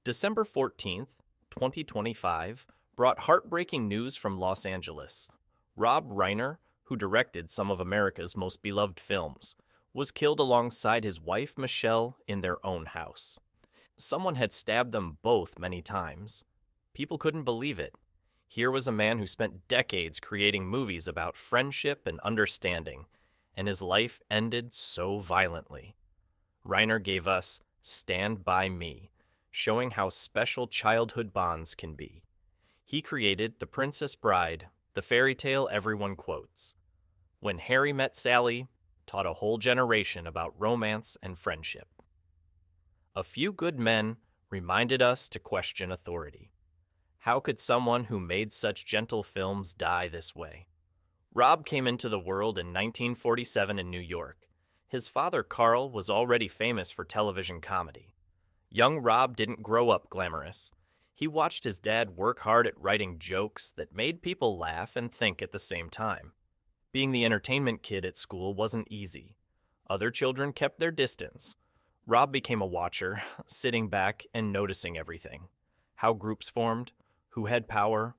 December 14th, 2025, brought heartbreaking news from Los Angeles. Rob Reiner, who directed some of America's most beloved films, was killed alongside his wife Michelle in their own house. Someone had stabbed them both many times. People couldn't believe it. Here was a man who spent decades creating movies about friendship and understanding, and his life ended so violently. Reiner gave us Stand By Me, showing how special childhood bonds can be. He created The Princess Bride, the fairy tale everyone quotes. When Harry Met Sally, taught a whole generation about romance and friendship. A Few Good Men reminded us to question authority. How could someone who made such gentle films die this way? Rob came into the world in 1947 in New York. His father, Carl, was already famous for television comedy. Young Rob didn't grow up glamorous. He watched his dad work hard at writing jokes that made people laugh and think at the same time. Being the entertainment kid at school wasn't easy. Other children kept their distance. Rob became a watcher, sitting back and noticing everything. How groups formed, who had power,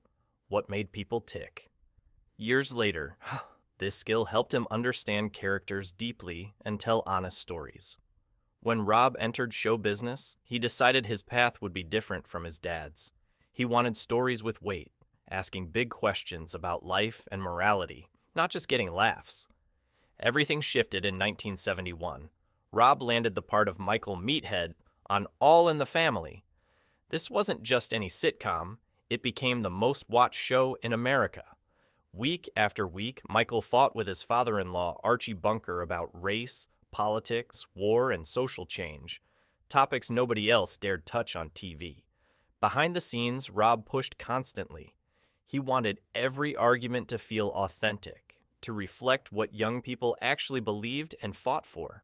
what made people tick. Years later, this skill helped him understand characters deeply and tell honest stories. When Rob entered show business, he decided his path would be different from his dad's. He wanted stories with weight, asking big questions about life and morality, not just getting laughs. Everything shifted in 1971. Rob landed the part of Michael Meathead on All in the Family. This wasn't just any sitcom, it became the most watched show in America. Week after week, Michael fought with his father-in-law, Archie Bunker, about race, politics, war, and social change, topics nobody else dared touch on TV. Behind the scenes, Rob pushed constantly. He wanted every argument to feel authentic, to reflect what young people actually believed and fought for.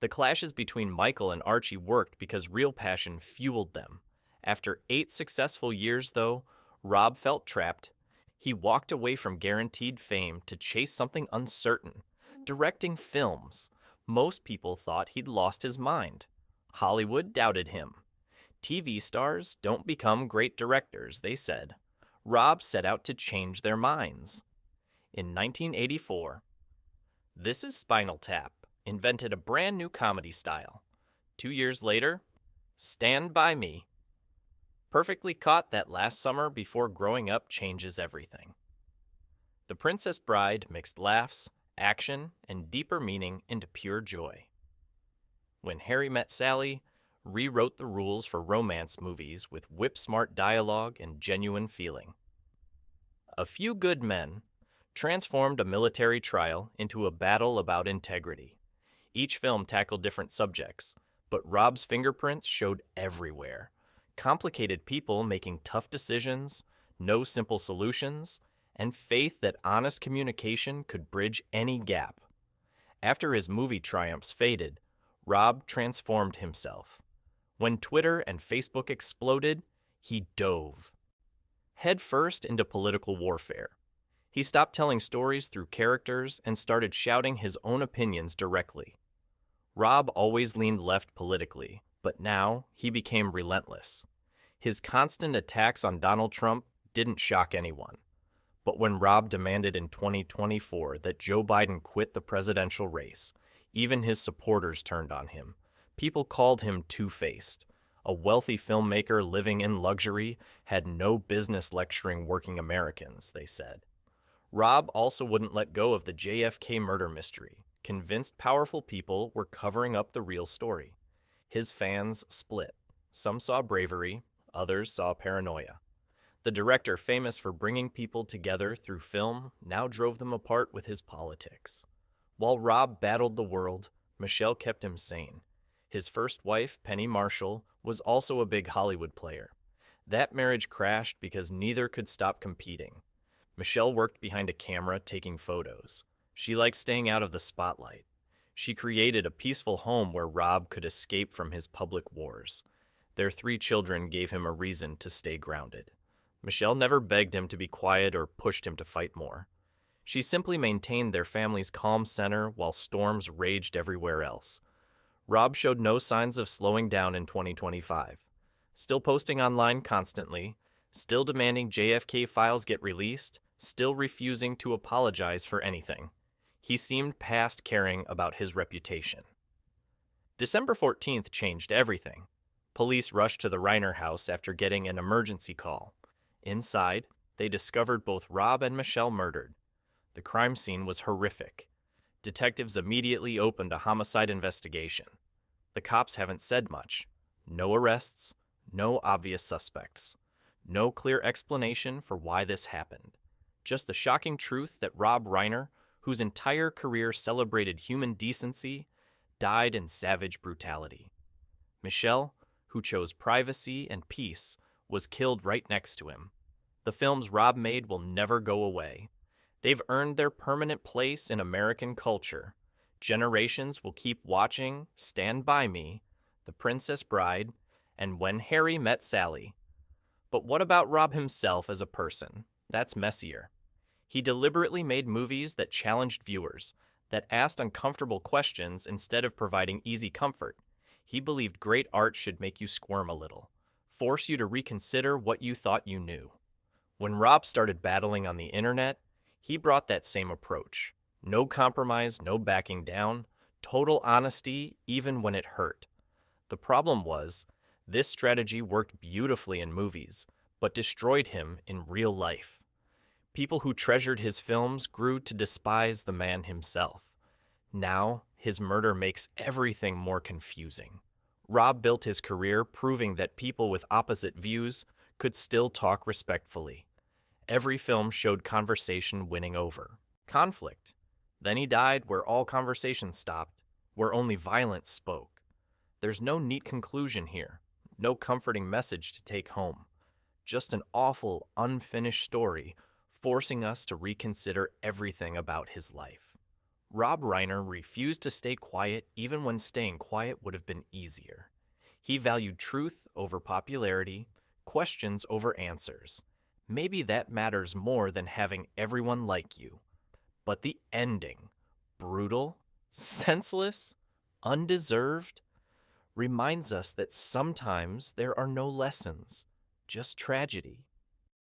The clashes between Michael and Archie worked because real passion fueled them. After 8 successful years, though, Rob felt trapped. He walked away from guaranteed fame to chase something uncertain, directing films. Most people thought he'd lost his mind. Hollywood doubted him. TV stars don't become great directors, they said. Rob set out to change their minds. In 1984, This Is Spinal Tap invented a brand new comedy style. 2 years later, Stand By Me perfectly caught that last summer before growing up changes everything. The Princess Bride mixed laughs, action, and deeper meaning into pure joy. When Harry Met Sally rewrote the rules for romance movies with whip-smart dialogue and genuine feeling. A Few Good Men transformed a military trial into a battle about integrity. Each film tackled different subjects, but Rob's fingerprints showed everywhere. Complicated people making tough decisions, no simple solutions, and faith that honest communication could bridge any gap. After his movie triumphs faded, Rob transformed himself. When Twitter and Facebook exploded, he dove headfirst into political warfare. He stopped telling stories through characters and started shouting his own opinions directly. Rob always leaned left politically, but now he became relentless. His constant attacks on Donald Trump didn't shock anyone. But when Rob demanded in 2024 that Joe Biden quit the presidential race, even his supporters turned on him. People called him two-faced. A wealthy filmmaker living in luxury had no business lecturing working Americans, they said. Rob also wouldn't let go of the JFK murder mystery, convinced powerful people were covering up the real story. His fans split. Some saw bravery, others saw paranoia. The director, famous for bringing people together through film, now drove them apart with his politics. While Rob battled the world, Michelle kept him sane. His first wife, Penny Marshall, was also a big Hollywood player. That marriage crashed because neither could stop competing. Michelle worked behind a camera taking photos. She liked staying out of the spotlight. She created a peaceful home where Rob could escape from his public wars. Their 3 children gave him a reason to stay grounded. Michelle never begged him to be quiet or pushed him to fight more. She simply maintained their family's calm center while storms raged everywhere else. Rob showed no signs of slowing down in 2025. still posting online constantly, still demanding JFK files get released, still refusing to apologize for anything. He seemed past caring about his reputation. December 14th changed everything. Police rushed to the Reiner house after getting an emergency call. Inside, they discovered both Rob and Michelle murdered. The crime scene was horrific. Detectives immediately opened a homicide investigation. The cops haven't said much. No arrests, no obvious suspects. No clear explanation for why this happened. Just the shocking truth that Rob Reiner, whose entire career celebrated human decency, died in savage brutality. Michelle, who chose privacy and peace, was killed right next to him. The films Rob made will never go away. They've earned their permanent place in American culture. Generations will keep watching Stand By Me, The Princess Bride, and When Harry Met Sally. But what about Rob himself as a person? That's messier. He deliberately made movies that challenged viewers, that asked uncomfortable questions instead of providing easy comfort. He believed great art should make you squirm a little, force you to reconsider what you thought you knew. When Rob started battling on the internet, he brought that same approach. No compromise, no backing down, total honesty even when it hurt. The problem was, this strategy worked beautifully in movies, but destroyed him in real life. People who treasured his films grew to despise the man himself. Now, his murder makes everything more confusing. Rob built his career proving that people with opposite views could still talk respectfully. Every film showed conversation winning over. Conflict. Then he died where all conversation stopped, where only violence spoke. There's no neat conclusion here, no comforting message to take home. Just an awful, unfinished story forcing us to reconsider everything about his life. Rob Reiner refused to stay quiet even when staying quiet would have been easier. He valued truth over popularity, questions over answers. Maybe that matters more than having everyone like you. But the ending, brutal, senseless, undeserved, reminds us that sometimes there are no lessons, just tragedy.